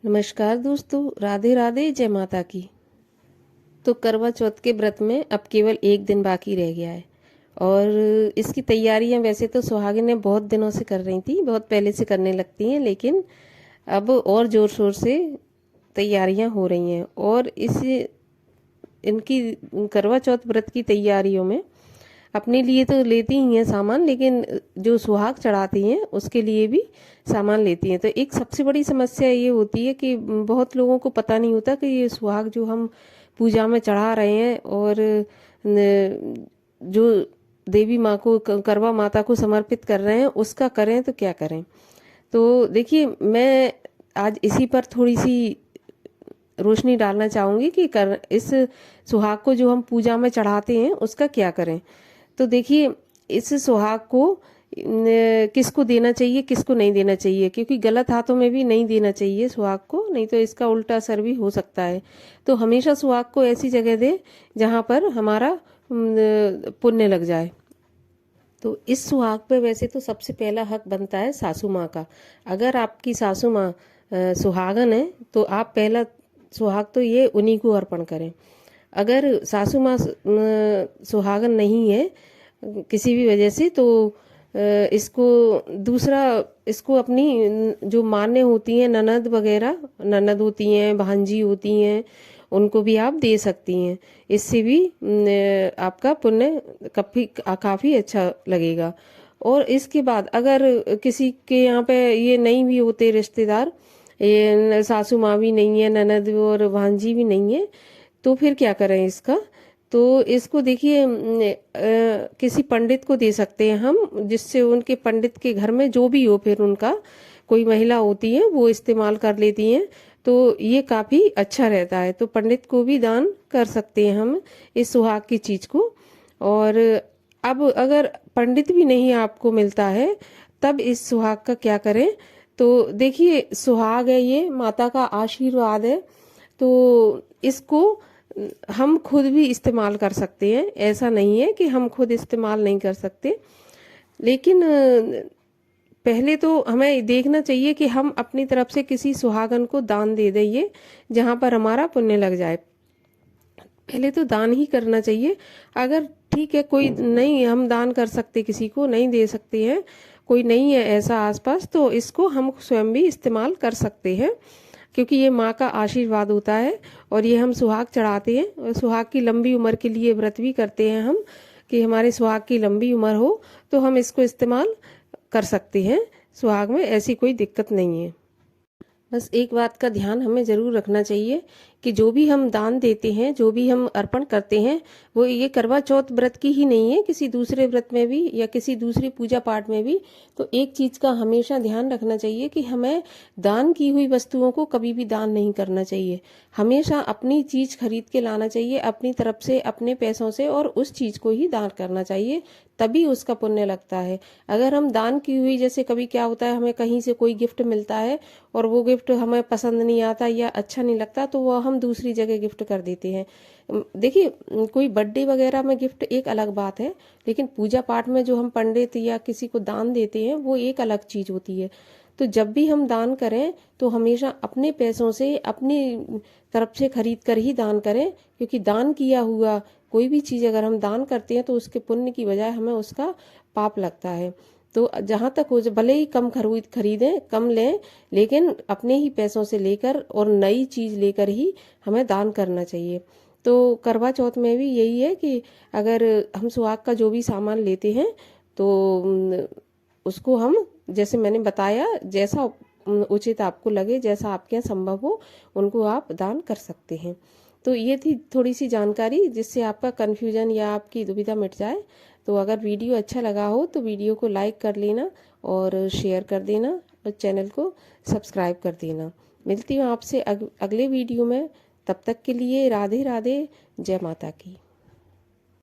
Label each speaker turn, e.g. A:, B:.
A: नमस्कार दोस्तों, राधे राधे, जय माता की। तो करवा चौथ के व्रत में अब केवल एक दिन बाकी रह गया है और इसकी तैयारियां वैसे तो सुहागिनें बहुत दिनों से कर रही थी, बहुत पहले से करने लगती हैं, लेकिन अब और जोर शोर से तैयारियां हो रही हैं। और इस इनकी करवा चौथ व्रत की तैयारियों में अपने लिए तो लेती ही हैं सामान, लेकिन जो सुहाग चढ़ाती हैं उसके लिए भी सामान लेती हैं। तो एक सबसे बड़ी समस्या ये होती है कि बहुत लोगों को पता नहीं होता कि ये सुहाग जो हम पूजा में चढ़ा रहे हैं और जो देवी माँ को, करवा माता को समर्पित कर रहे हैं, उसका करें तो क्या करें। तो देखिए, मैं आज इसी पर थोड़ी सी रोशनी डालना चाहूंगी कि इस सुहाग को जो हम पूजा में चढ़ाते हैं उसका क्या करें। तो देखिए, इस सुहाग को किसको देना चाहिए, किसको नहीं देना चाहिए, क्योंकि गलत हाथों में भी नहीं देना चाहिए सुहाग को, नहीं तो इसका उल्टा असर भी हो सकता है। तो हमेशा सुहाग को ऐसी जगह दे जहां पर हमारा पुण्य लग जाए। तो इस सुहाग पे वैसे तो सबसे पहला हक बनता है सासू माँ का। अगर आपकी सासू माँ सुहागन है तो आप पहला सुहाग तो ये उन्हीं को अर्पण करें। अगर सासू माँ सुहागन नहीं है किसी भी वजह से, तो इसको दूसरा, इसको अपनी जो मान्य होती हैं, ननद वगैरह, ननद होती हैं, भांजी होती हैं, उनको भी आप दे सकती हैं। इससे भी आपका पुण्य काफी अच्छा लगेगा। और इसके बाद अगर किसी के यहाँ पे ये नहीं भी होते रिश्तेदार, ये सासू माँ भी नहीं है, ननद और भांजी भी नहीं है, तो फिर क्या करें इसका। तो इसको देखिए, किसी पंडित को दे सकते हैं हम, जिससे उनके पंडित के घर में जो भी हो, फिर उनका कोई महिला होती है वो इस्तेमाल कर लेती हैं, तो ये काफी अच्छा रहता है। तो पंडित को भी दान कर सकते हैं हम इस सुहाग की चीज को। और अब अगर पंडित भी नहीं आपको मिलता है, तब इस सुहाग का क्या करें। तो देखिए, सुहाग है, ये माता का आशीर्वाद है, तो इसको हम खुद भी इस्तेमाल कर सकते हैं। ऐसा नहीं है कि हम खुद इस्तेमाल नहीं कर सकते, लेकिन पहले तो हमें देखना चाहिए कि हम अपनी तरफ से किसी सुहागन को दान दे दें जहां पर हमारा पुण्य लग जाए। पहले तो दान ही करना चाहिए। अगर ठीक है, कोई नहीं, हम दान कर सकते, किसी को नहीं दे सकते हैं, कोई नहीं है ऐसा आसपास, तो इसको हम स्वयं भी इस्तेमाल कर सकते हैं, क्योंकि ये माँ का आशीर्वाद होता है। और ये हम सुहाग चढ़ाते हैं, और सुहाग की लंबी उम्र के लिए व्रत भी करते हैं हम, कि हमारे सुहाग की लंबी उम्र हो, तो हम इसको इस्तेमाल कर सकते हैं। सुहाग में ऐसी कोई दिक्कत नहीं है। बस एक बात का ध्यान हमें जरूर रखना चाहिए कि जो भी हम दान देते हैं, जो भी हम अर्पण करते हैं, वो ये करवा चौथ व्रत की ही नहीं है, किसी दूसरे व्रत में भी या किसी दूसरी पूजा पाठ में भी। तो एक चीज का हमेशा ध्यान रखना चाहिए कि हमें दान की हुई वस्तुओं को कभी भी दान नहीं करना चाहिए। हमेशा अपनी चीज खरीद के लाना चाहिए अपनी तरफ से, अपने पैसों से, और उस चीज को ही दान करना चाहिए, तभी उसका पुण्य लगता है। अगर हम दान की हुई, जैसे कभी क्या होता है, हमें कहीं से कोई गिफ्ट मिलता है और वो गिफ्ट हमें पसंद नहीं आता या अच्छा नहीं लगता, तो वो हम दूसरी जगह गिफ्ट कर देते हैं। देखिए, कोई बर्थडे वगैरह में गिफ्ट एक अलग बात है, लेकिन पूजा पाठ में जो हम पंडित या किसी को दान देते हैं वो एक अलग चीज होती है। तो जब भी हम दान करें तो हमेशा अपने पैसों से, अपनी तरफ से खरीद कर ही दान करें, क्योंकि दान किया हुआ कोई भी चीज अगर हम दान करते हैं तो उसके पुण्य की बजाय हमें उसका पाप लगता है। तो जहां तक हो, भले ही कम खरीदें, कम लें, लेकिन अपने ही पैसों से लेकर और नई चीज लेकर ही हमें दान करना चाहिए। तो करवा चौथ में भी यही है कि अगर हम सुहाग का जो भी सामान लेते हैं, तो उसको हम, जैसे मैंने बताया, जैसा उचित आपको लगे, जैसा आपके यहाँ संभव हो, उनको आप दान कर सकते हैं। तो ये थी थोड़ी सी जानकारी, जिससे आपका कन्फ्यूजन या आपकी दुविधा मिट जाए। तो अगर वीडियो अच्छा लगा हो तो वीडियो को लाइक कर लेना और शेयर कर देना और चैनल को सब्सक्राइब कर देना। मिलती हूँ आपसे अगले वीडियो में। तब तक के लिए राधे राधे, जय माता की।